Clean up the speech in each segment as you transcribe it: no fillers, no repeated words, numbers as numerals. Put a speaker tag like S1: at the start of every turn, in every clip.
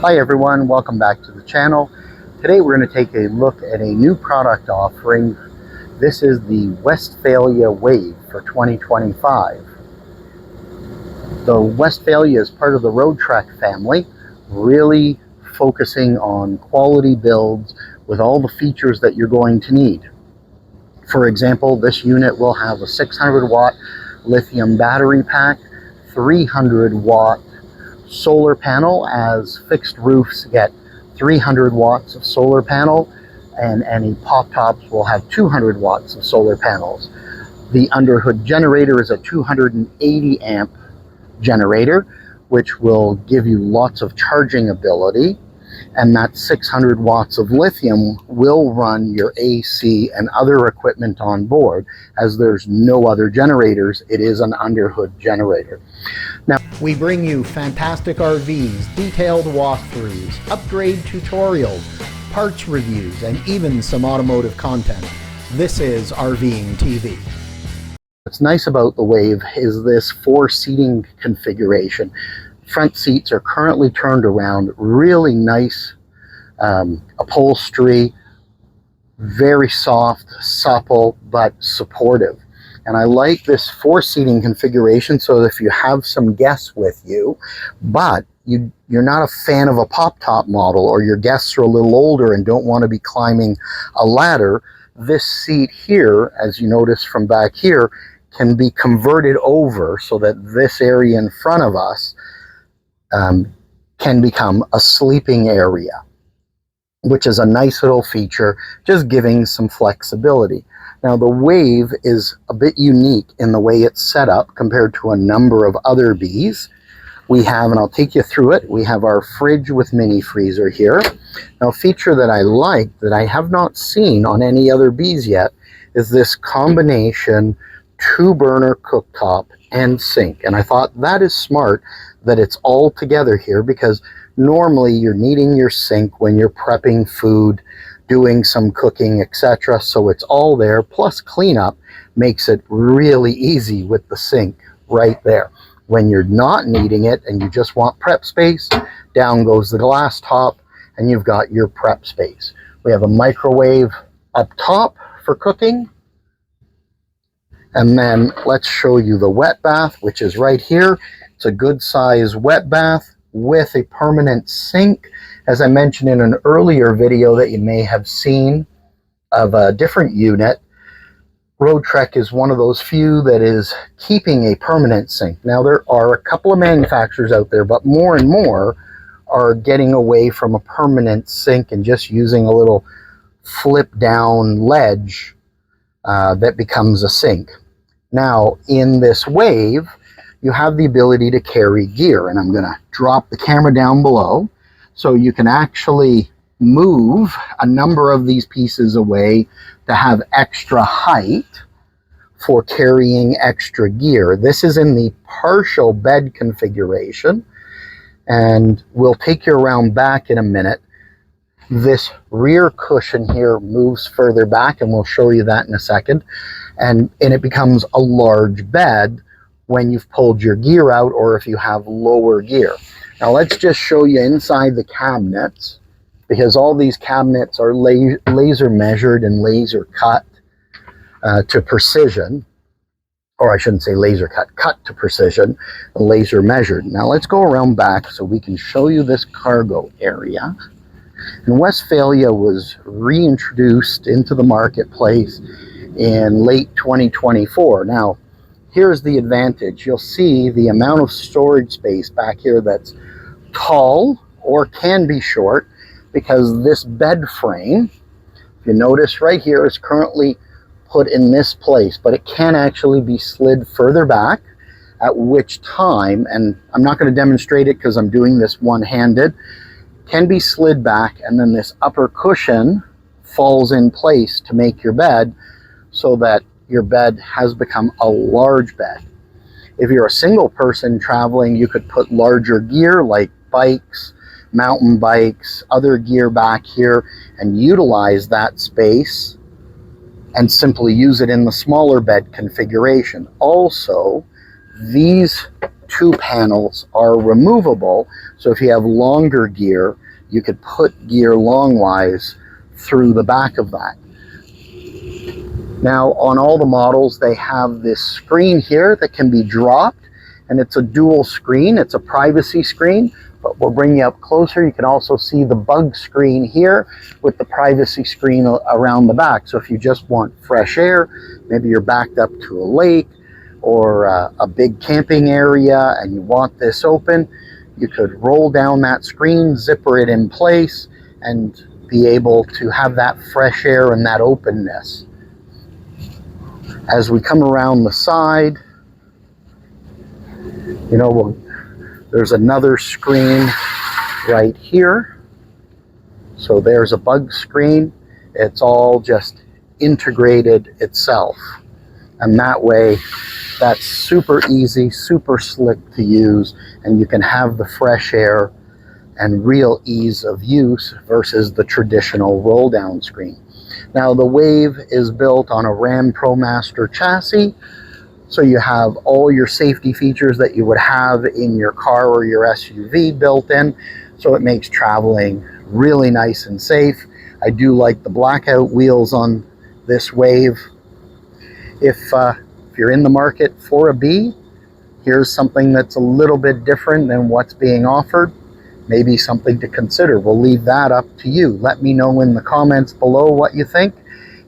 S1: Hi everyone, welcome back to the channel. Today we're going to take a look at a new product offering. This is the Westfalia Wave for 2025. The Westfalia is part of the Roadtrek family, really focusing on quality builds with all the features that you're going to need. For example, this unit will have a 600 watt lithium battery pack, 300 watt solar panel, as fixed roofs get 300 watts of solar panel, and any pop tops will have 200 watts of solar panels. The underhood generator is a 280 amp generator, which will give you lots of charging ability, and that 600 watts of lithium will run your AC and other equipment on board. As there's no other generators, it is an underhood generator. Now, we bring you fantastic RVs, detailed walkthroughs, upgrade tutorials, parts reviews, and even some automotive content. This is RVing TV. What's nice about the Wave is this 4-seating configuration. Front seats are currently turned around, really nice upholstery, very soft, supple, but supportive. And I like this 4-seating configuration, so that if you have some guests with you, but you're not a fan of a pop-top model, or your guests are a little older and don't want to be climbing a ladder, this seat here, as you notice from back here, can be converted over so that this area in front of us can become a sleeping area, which is a nice little feature, just giving some flexibility. Now, the Wave is a bit unique in the way it's set up compared to a number of other Bs. We have, and I'll take you through it, we have our fridge with mini freezer here. Now, a feature that I like that I have not seen on any other Bs yet is this combination 2-burner cooktop and sink. And I thought that is smart that it's all together here, because normally you're needing your sink when you're prepping food, doing some cooking, etc. So it's all there, plus cleanup makes it really easy with the sink right there. When you're not needing it and you just want prep space, down goes the glass top and you've got your prep space. We have a microwave up top for cooking. And then let's show you the wet bath, which is right here. It's a good size wet bath with a permanent sink. As I mentioned in an earlier video that you may have seen of a different unit, Roadtrek is one of those few that is keeping a permanent sink. Now, there are a couple of manufacturers out there, but more and more are getting away from a permanent sink and just using a little flip down ledge that becomes a sink. Now, in this Wave, you have the ability to carry gear, and I'm going to drop the camera down below so you can actually move a number of these pieces away to have extra height for carrying extra gear. This is in the partial bed configuration, and we'll take you around back in a minute. This rear cushion here moves further back, and we'll show you that in a second, and it becomes a large bed when you've pulled your gear out, or if you have lower gear. Now let's just show you inside the cabinets, because all these cabinets are laser measured and laser cut to precision. Or I shouldn't say laser cut to precision, laser measured. Now let's go around back so we can show you this cargo area. And Westfalia was reintroduced into the marketplace in late 2024. Now, here's the advantage. You'll see the amount of storage space back here that's tall or can be short, because this bed frame, if you notice right here, is currently put in this place, but it can actually be slid further back, at which time, and I'm not going to demonstrate it because I'm doing this one-handed, can be slid back, and then this upper cushion falls in place to make your bed, so that your bed has become a large bed. If you're a single person traveling, you could put larger gear like bikes, mountain bikes, other gear back here, and utilize that space and simply use it in the smaller bed configuration. Also, these two panels are removable. So if you have longer gear, you could put gear longwise through the back of that. Now, on all the models, they have this screen here that can be dropped, and it's a dual screen. It's a privacy screen, but we'll bring you up closer. You can also see the bug screen here with the privacy screen around the back. So if you just want fresh air, maybe you're backed up to a lake or a big camping area and you want this open, you could roll down that screen, zipper it in place, and be able to have that fresh air and that openness. As we come around the side, you know, there's another screen right here. So there's a bug screen. It's all just integrated itself. And that way, that's super easy, super slick to use, and you can have the fresh air and real ease of use versus the traditional roll down screen. Now the Wave is built on a Ram ProMaster chassis, so you have all your safety features that you would have in your car or your SUV built in, so it makes traveling really nice and safe. I do like the blackout wheels on this Wave. If you're in the market for a B, here's something that's a little bit different than what's being offered. Maybe something to consider. We'll leave that up to you. Let me know in the comments below what you think.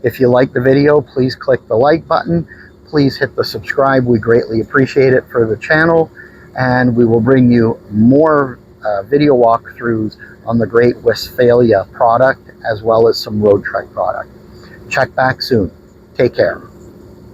S1: If you like the video, please click the like button. Please hit the subscribe. We greatly appreciate it for the channel. And we will bring you more video walkthroughs on the great Westfalia product, as well as some Roadtrek product. Check back soon. Take care.